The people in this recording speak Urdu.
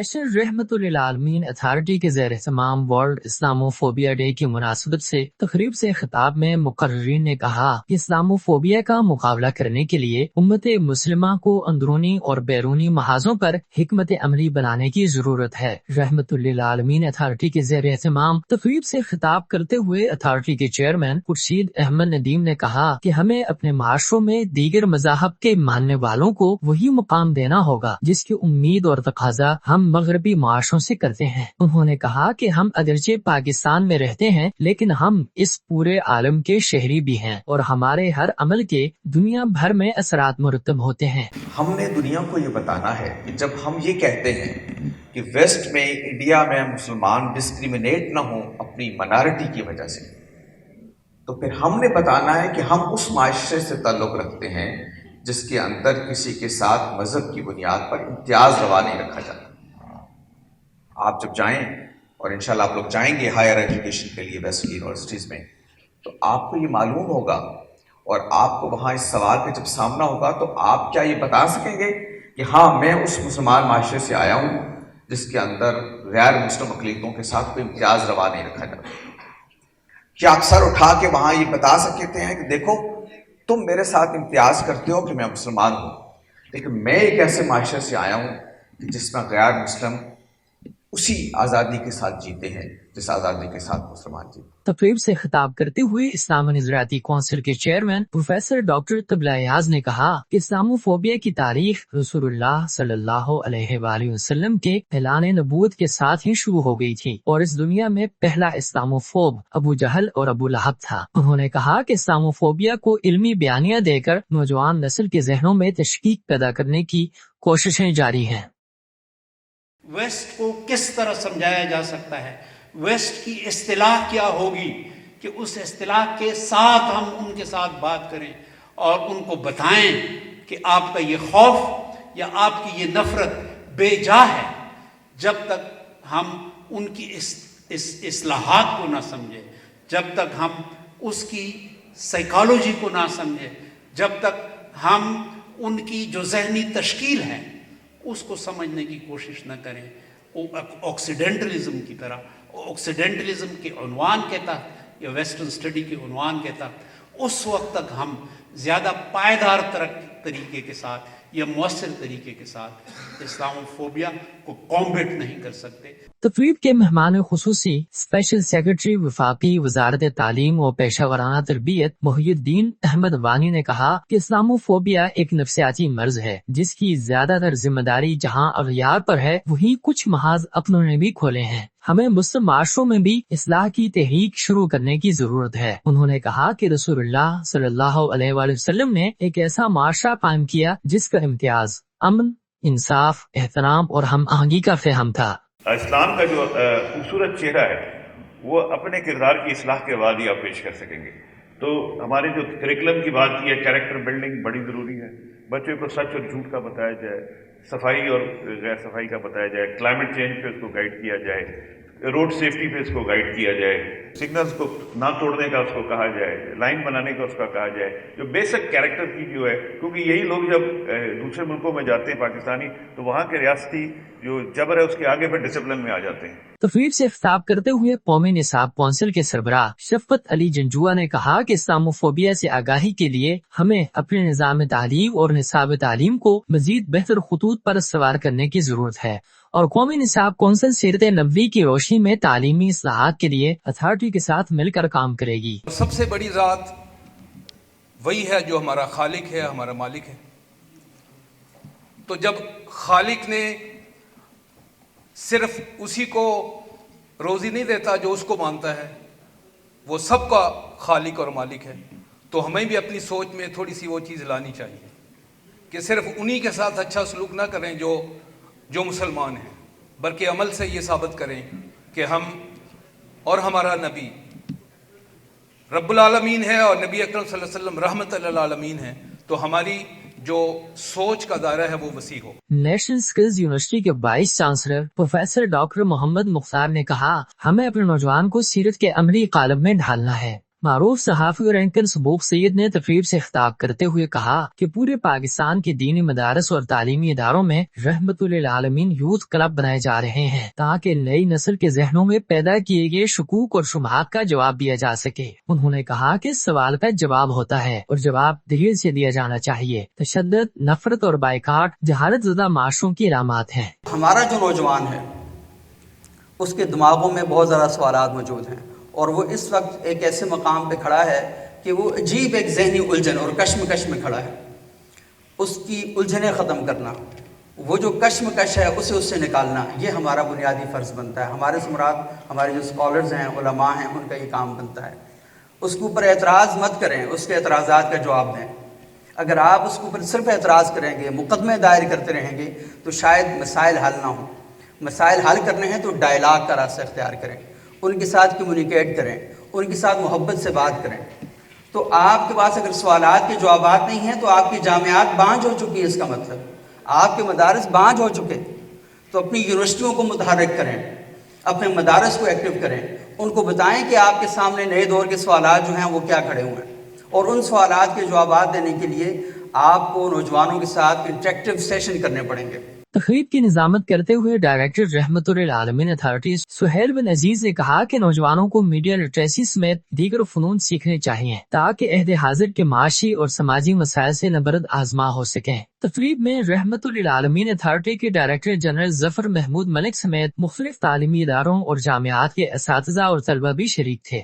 نیشنل رحمت للعالمین اتھارٹی کے زیر اہتمام ورلڈ اسلاموفوبیا ڈے کی مناسبت سے تقریب سے خطاب میں مقررین نے کہا کہ اسلاموفوبیا کا مقابلہ کرنے کے لیے امت مسلمہ کو اندرونی اور بیرونی محاذوں پر حکمت عملی بنانے کی ضرورت ہے۔ رحمت للعالمین اتھارٹی کے زیر اہتمام تقریب سے خطاب کرتے ہوئے اتھارٹی کے چیئرمین خورشید احمد ندیم نے کہا کہ ہمیں اپنے معاشروں میں دیگر مذاہب کے ماننے والوں کو وہی مقام دینا ہوگا جس کی امید اور تقاضا ہم مغربی معاشروں سے کرتے ہیں۔ انہوں نے کہا کہ ہم اگرچہ پاکستان میں رہتے ہیں لیکن ہم اس پورے عالم کے شہری بھی ہیں اور ہمارے ہر عمل کے دنیا بھر میں اثرات مرتب ہوتے ہیں۔ ہم نے دنیا کو یہ بتانا ہے کہ جب ہم یہ کہتے ہیں کہ ویسٹ میں انڈیا میں مسلمان ڈسکریمنیٹ نہ ہوں اپنی مائنارٹی کی وجہ سے، تو پھر ہم نے بتانا ہے کہ ہم اس معاشرے سے تعلق رکھتے ہیں جس کے اندر کسی کے ساتھ مذہب کی بنیاد پر امتیاز روا نہیں رکھا جاتا۔ آپ جب جائیں، اور انشاءاللہ آپ لوگ جائیں گے ہائر ایجوکیشن کے لیے ویسٹ یونیورسٹیز میں، تو آپ کو یہ معلوم ہوگا اور آپ کو وہاں اس سوال کا جب سامنا ہوگا تو آپ کیا یہ بتا سکیں گے کہ ہاں میں اس مسلمان معاشرے سے آیا ہوں جس کے اندر غیر مسلم اقلیتوں کے ساتھ کوئی امتیاز روا نہیں رکھا جاتا؟ کیا اکثر اٹھا کے وہاں یہ بتا سکتے ہیں کہ دیکھو تم میرے ساتھ امتیاز کرتے ہو کہ میں مسلمان ہوں، لیکن میں ایک ایسے معاشرے سے آیا ہوں کہ جس میں غیر مسلم اسی آزادی کے ساتھ جیتے ہیں جس آزادی کے ساتھ مسلمان جیتے ہیں۔ تقریب سے خطاب کرتے ہوئے اسلام و نظریاتی کونسل کے چیئرمین پروفیسر ڈاکٹر طبلہ ایاز نے کہا کہ اسلاموفوبیا کی تاریخ رسول اللہ صلی اللہ علیہ وآلہ وسلم کے اعلان نبوت کے ساتھ ہی شروع ہو گئی تھی اور اس دنیا میں پہلا اسلاموفوب ابو جہل اور ابو لہب تھا۔ انہوں نے کہا کہ اسلاموفوبیا کو علمی بیانیہ دے کر نوجوان نسل کے ذہنوں میں تشکیک پیدا کرنے کی کوششیں جاری ہیں۔ ویسٹ کو کس طرح سمجھایا جا سکتا ہے، ویسٹ کی اصطلاح کیا ہوگی کہ اس اصطلاح کے ساتھ ہم ان کے ساتھ بات کریں اور ان کو بتائیں کہ آپ کا یہ خوف یا آپ کی یہ نفرت بے جا ہے۔ جب تک ہم ان کی اصلاحات کو نہ سمجھیں، جب تک ہم اس کی سائیکالوجی کو نہ سمجھیں، جب تک ہم ان کی جو ذہنی تشکیل ہے اس کو سمجھنے کی کوشش نہ کریں، آکسیڈنٹلزم کی طرح، آکسیڈنٹلزم کے عنوان کے تحت یا ویسٹرن اسٹڈی کے عنوان کے تحت، اس وقت تک ہم زیادہ پائیدار طریقے کے ساتھ یا مؤثر طریقے کے ساتھ اسلاموفوبیا کو کامبیٹ نہیں کر سکتے۔ تقریب کے مہمان خصوصی اسپیشل سیکرٹری وفاقی وزارت تعلیم و پیشہ ورانہ تربیت محی الدین احمد وانی نے کہا کہ اسلاموفوبیا ایک نفسیاتی مرض ہے جس کی زیادہ تر ذمہ داری جہاں اغیار پر ہے وہیں کچھ محاذ اپنوں نے بھی کھولے ہیں۔ ہمیں مسلم معاشروں میں بھی اصلاح کی تحریک شروع کرنے کی ضرورت ہے۔ انہوں نے کہا کہ رسول اللہ صلی اللہ علیہ وآلہ وسلم نے ایک ایسا معاشرہ قائم کیا جس کا امتیاز امن، انصاف، احترام اور ہم آہنگی کا فہم تھا۔ اسلام کا جو خوبصورت چہرہ ہے وہ اپنے کردار کی اصلاح کے بعد ہی آپ پیش کر سکیں گے۔ تو ہمارے جو کریکلم کی بات کی ہے، کیریکٹر بلڈنگ بڑی ضروری ہے۔ بچوں کو سچ اور جھوٹ کا بتایا جائے، صفائی اور غیر صفائی کا بتایا جائے، کلائمیٹ چینج پہ اس کو گائیڈ کیا جائے، روڈ سیفٹی پہ اس کو گائیڈ کیا جائے، سگنلز کو نہ توڑنے کا اس کو کہا جائے، لائن بنانے کا اس کا کہا جائے، جو بیسک کیریکٹر کی جو ہے، کیونکہ یہی لوگ جب دوسرے ملکوں میں جاتے ہیں پاکستانی تو وہاں کے ریاستی جو جبر ہے اس کے آگے پھر ڈسپلن میں آ جاتے ہیں۔ تقریب سے خطاب کرتے ہوئے قومی نصاب کونسل کے سربراہ شفقت علی جنجوعہ نے کہا کہ اسلاموفوبیا سے آگاہی کے لیے ہمیں اپنے نظام تعلیم اور نصاب تعلیم کو مزید بہتر خطوط پر سوار کرنے کی ضرورت ہے اور قومی نصاب کونسل سیرت نبوی کی روشنی میں تعلیمی اصلاحات کے لیے اتھارٹی کے ساتھ مل کر کام کرے گی۔ سب سے بڑی ذات وہی ہے جو ہمارا خالق ہے، ہمارا مالک ہے۔ تو جب خالق نے صرف اسی کو روزی نہیں دیتا جو اس کو مانتا ہے، وہ سب کا خالق اور مالک ہے، تو ہمیں بھی اپنی سوچ میں تھوڑی سی وہ چیز لانی چاہیے کہ صرف انہی کے ساتھ اچھا سلوک نہ کریں جو مسلمان ہیں، بلکہ عمل سے یہ ثابت کریں کہ ہم اور ہمارا نبی رب العالمین ہے اور نبی اکرم صلی اللہ علیہ وسلم رحمت للعالمین ہے، تو ہماری جو سوچ کا دائرہ ہے وہ وسیع ہو۔ نیشنل سکلز یونیورسٹی کے وائس چانسلر پروفیسر ڈاکٹر محمد مختار نے کہا ہمیں اپنے نوجوان کو سیرت کے عملی قالب میں ڈھالنا ہے۔ معروف صحافی اور اینکر سبوق سید نے تقریب سے خطاب کرتے ہوئے کہا کہ پورے پاکستان کے دینی مدارس اور تعلیمی اداروں میں رحمت للعالمین یوتھ کلب بنائے جا رہے ہیں تاکہ نئی نسل کے ذہنوں میں پیدا کیے گئے شکوک اور شبہات کا جواب دیا جا سکے۔ انہوں نے کہا کہ سوال کا جواب ہوتا ہے اور جواب دلیل سے دیا جانا چاہیے۔ تشدد، نفرت اور بائیکاٹ جہالت زدہ معاشروں کی علامات ہیں۔ ہمارا جو نوجوان ہے اس کے دماغوں میں بہت زیادہ سوالات موجود ہیں اور وہ اس وقت ایک ایسے مقام پہ کھڑا ہے کہ وہ عجیب ایک ذہنی الجھن اور کشمکش میں کھڑا ہے۔ اس کی الجھنیں ختم کرنا، وہ جو کشمکش ہے اسے اس سے نکالنا، یہ ہمارا بنیادی فرض بنتا ہے۔ ہمارے مراد ہمارے جو اسکالرز ہیں، علماء ہیں، ان کا یہ کام بنتا ہے۔ اس کے اوپر اعتراض مت کریں، اس کے اعتراضات کا جواب دیں۔ اگر آپ اس کے اوپر صرف اعتراض کریں گے، مقدمے دائر کرتے رہیں گے تو شاید مسائل حل نہ ہوں۔ مسائل حل کرنے ہیں تو ڈائلاگ کا راستہ اختیار کریں، ان کے ساتھ کمیونیکیٹ کریں، ان کے ساتھ محبت سے بات کریں۔ تو آپ کے پاس اگر سوالات کے جوابات نہیں ہیں تو آپ کی جامعات بانجھ ہو چکی ہے، اس کا مطلب آپ کے مدارس بانجھ ہو چکے۔ تو اپنی یونیورسٹیوں کو متحرک کریں، اپنے مدارس کو ایکٹیو کریں، ان کو بتائیں کہ آپ کے سامنے نئے دور کے سوالات جو ہیں وہ کیا کھڑے ہوئے ہیں، اور ان سوالات کے جوابات دینے کے لیے آپ کو نوجوانوں کے ساتھ انٹریکٹیو سیشن کرنے پڑیں گے۔ تقریب کی نظامت کرتے ہوئے ڈائریکٹر رحمت للعالمین اتھارٹی سہیل بن عزیز نے کہا کہ نوجوانوں کو میڈیا لٹریسی سمیت دیگر فنون سیکھنے چاہیے تاکہ عہد حاضر کے معاشی اور سماجی مسائل سے نبرد آزما ہو سکیں۔ تقریب میں رحمت للعالمین اتھارٹی کے ڈائریکٹر جنرل ظفر محمود ملک سمیت مختلف تعلیمی اداروں اور جامعات کے اساتذہ اور طلبہ بھی شریک تھے۔